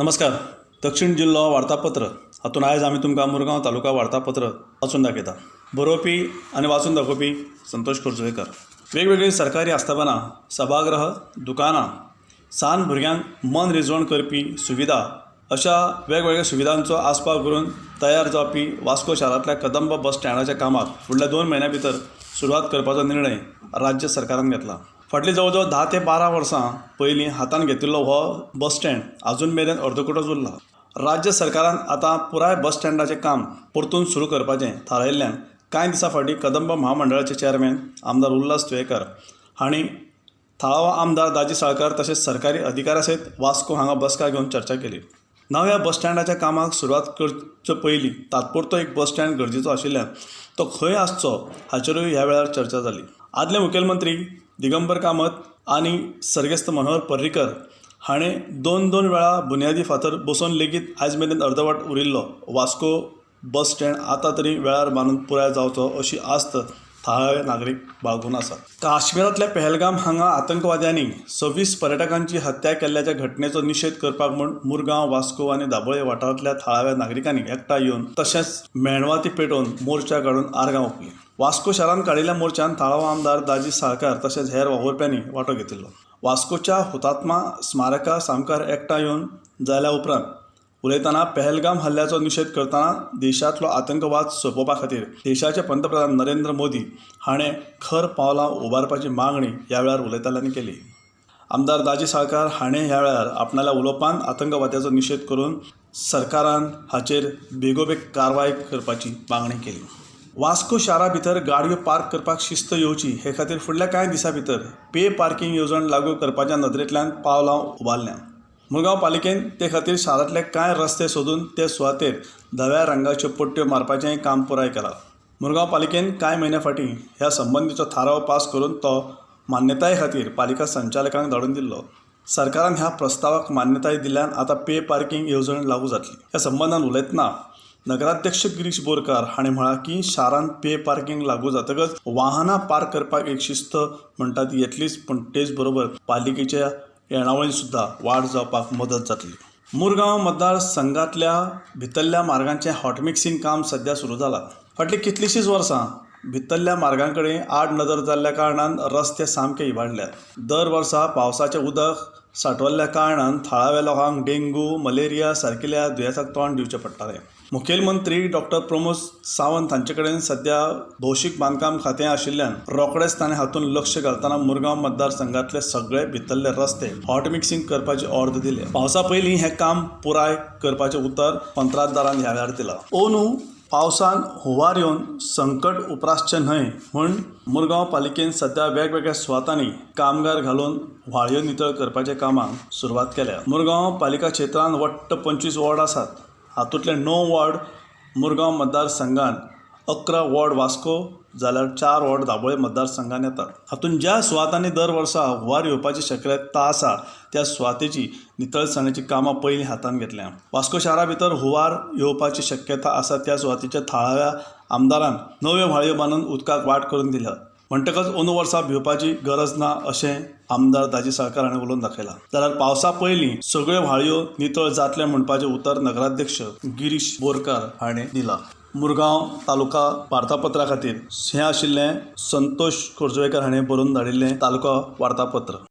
नमस्कार. दक्षिण जिल्हो वार्तापत्र हातून आयज आमी तुमकां मुरगांव तालुका वार्तापत्र वाचून दाखयता. बरोवपी आनी वाचून दाखोवपी संतोष खोर्जवेकर. वेगवेगळी सरकारी आस्थापनां, सभागृह, दुकानां, सान भुरग्यांक मन रिजवण करपी सुविधा अशा वेगवेगळ्या सुविधांचो आस्पाव करून तयार जावपी वास्को शारांतल्या कदंब बस स्टँडाच्या कामाक फुडल्या 2 म्हयन्यां भितर सुरवात करपाचो निर्णय राज्य सरकारान घेतला. फाटली जवळ 10 ते 12 वर्सां पयलीं हातान घेतिल्लो हो बस स्टँड अजून मेरेन अर्दकुटोच उरला. राज्य सरकारान आतां पुराय बस स्टँडाचें काम परतून सुरू करपाचें थारायिल्ल्यान कांय दिसां फाटीं कदंब म्हामंडळाचे चेअरमॅन आमदार उल्हास तुयेकर हांणी थळावो आमदार दाजी साळकार तशेंच सरकारी अधिकाऱ्यां सयत वास्को हांगा बसका घेवन चर्चा केली. नव्या बस स्टँडाच्या कामाक सुरवात करचे पयलीं तात्पुरतो एक बस स्टँड गरजेचो आशिल्ल्यान तो खंय आसचो हाचेरूय ह्या वेळार चर्चा जाली. आदले मुखेलमंत्री दिगंबर कामत आनी सर्गेस्त मनोहर पर्रीकर हाणें 2 वेळा बुनयादी फातर बसोवन लेगीत आयज मेरेन अर्दवट उरिल्लो वास्को बस स्टँड आतां तरी वेळार बांदून पुराय जावचो अशी आस्त थळावे नागरीक बाळगून आसा. काश्मीरांतल्या पहलगाम हांगा आतंकवाद्यांनी 26 पर्यटकांची हत्या केल्ल्याच्या घटनेचो निशेध करपाक म्हूण मुरगांव, वास्को आनी दाबोळे वाठारांतल्या थळाव्या नागरिकांनी एकठांय येवन तशेंच मेणवाती पेटोवन मोर्चा काडून आर्गां ओंपलीं. वास्को शारांत काडिल्ल्या मोर्चान थळावो आमदार दाजी साळकार तशेंच हेर वावुरप्यांनी वांटो घेतिल्लो. वास्कोच्या हुतात्मा स्मारका सामकार एकठांय येवन जाल्या उपरांत उलयतना पहलगाम हल्ल्याचो निशेध करतना देशांतलो आतंकवाद सोंपोवपा खातीर देशाचे पंतप्रधान नरेंद्र मोदी हाणें खर पावलां उबारपाची मागणी ह्या वेळार उलयतल्यांनी केली. आमदार दाजी साळकार हाणें ह्या वेळार आपणाल्या उलोवपांत आतंकवाद्याचो निशेध करून सरकारान हाचेर बेगोबेग कारवाय करपाची मागणी केली. वास्को शारा भितर गाडयो पार्क करपाक शिस्त येवची हे खातीर फुडल्या कांय दिसां भितर पे पार्किंग येवजण लागू करपाच्या नदरेंतल्यान पावलां उबारल्यां. मुरगांव पालिकेन ते खातीर शारांतले कांय रस्ते सोदून ते सुवातेर धव्या रंगाच्यो पट्ट्यो मारपाचेंय काम पुराय केलां. मुरगांव पालिकेन कांय म्हयन्या फाटीं ह्या संबंदीचो थाराव पास करून तो मान्यताये खातीर पालिका संचालकांक धाडून दिल्लो. सरकारान ह्या प्रस्तावाक मान्यताय दिल्ल्यान आतां पे पार्किंग येवजण लागू जातली. ह्या संबंदान उलयतना नगराध्यक्ष गिरीश बोरकार हाणें म्हळां की शारांत पे पार्किंग लागू जातकच वाहनां पार्क करपाक एक शिस्त म्हणटा ती येतलीच, पण तेच बरोबर पालिकेच्या येणावळींत सुद्दां वाड जावपाक मदत जातली. मुरगांव मतदारसंघांतल्या भितरल्या मार्गांचें हॉटमिक्सिंग काम सध्या सुरू जालां. फाटलीं कितलींशींच वर्सां भितरल्या मार्गां कडेन आड नदर जाल्ल्या कारणान रस्ते सामके इबाडल्यात. दर वर्सा पावसाचें उदक सांठवल्ल्या कारणान थळाव्या लोकांक डेंगू, मलेरिया सारकिल्या दुयेंसाक तोंड दिवचें पडटालें. मुखेलमंत्री डॉक्टर प्रमोद सावंत हांचे कडेन सध्या भौशीक बांदकाम खातें आशिल्ल्यान रोखडेच ताणें हातूंत लक्ष घालतना मुरगांव मतदारसंघांतले सगळे भितरले रस्ते हॉट मिक्सिंग करपाची ऑर्डर दिली. पावसा पयलीं हें काम पुराय करपाचें उतर कंत्राटदारान ह्या वेळार दिलां. अंदू पावसान हुंवार येवन संकट उप्रासचें न्हय म्हूण मुरगांव पालिकेन सध्या वेगवेगळ्या सुवातांनी कामगार घालून व्हाळयो नितळ करपाच्या कामाक सुरवात केल्या. मुरगांव पालिका क्षेत्रांत वट्ट 25 वॉर्ड आसात. हातूंतले 9 वॉर्ड मुरगांव मतदारसंघांत, 11 वॉर्ड वास्को जाल्यार 4 वॉर्ड दाबोळे मतदारसंघांत येतात. हातूंत ज्या सुवातांनी दर वर्सा हुंवार येवपाची शक्यता आसा त्या सुवातेची नितळसाणीची कामां पयलीं हातांत घेतल्या. वास्को शारा भितर हुंवार येवपाची शक्यता आसा त्या सुवातीच्या थळाव्या आमदारान नव्यो व्हाळयो बांदून उदकाक वाट करून दिल्या. म्हणटकच अंदू वर्सा भिवपाची गरज ना अशें आमदार दाजी साळकार हाणें उलोवन दाखयलां. जाल्यार पावसा पयलीं सगळ्यो व्हाळयो नितळ जातले म्हणपाचें उतर नगराध्यक्ष गिरीश बोरकार हाणें दिलां. मुरगांव तालुका वार्तापत्रा खातीर हें आशिल्लें संतोष खोर्जवेकर हाणें बरोवन धाडिल्लें तालुका वार्तापत्र.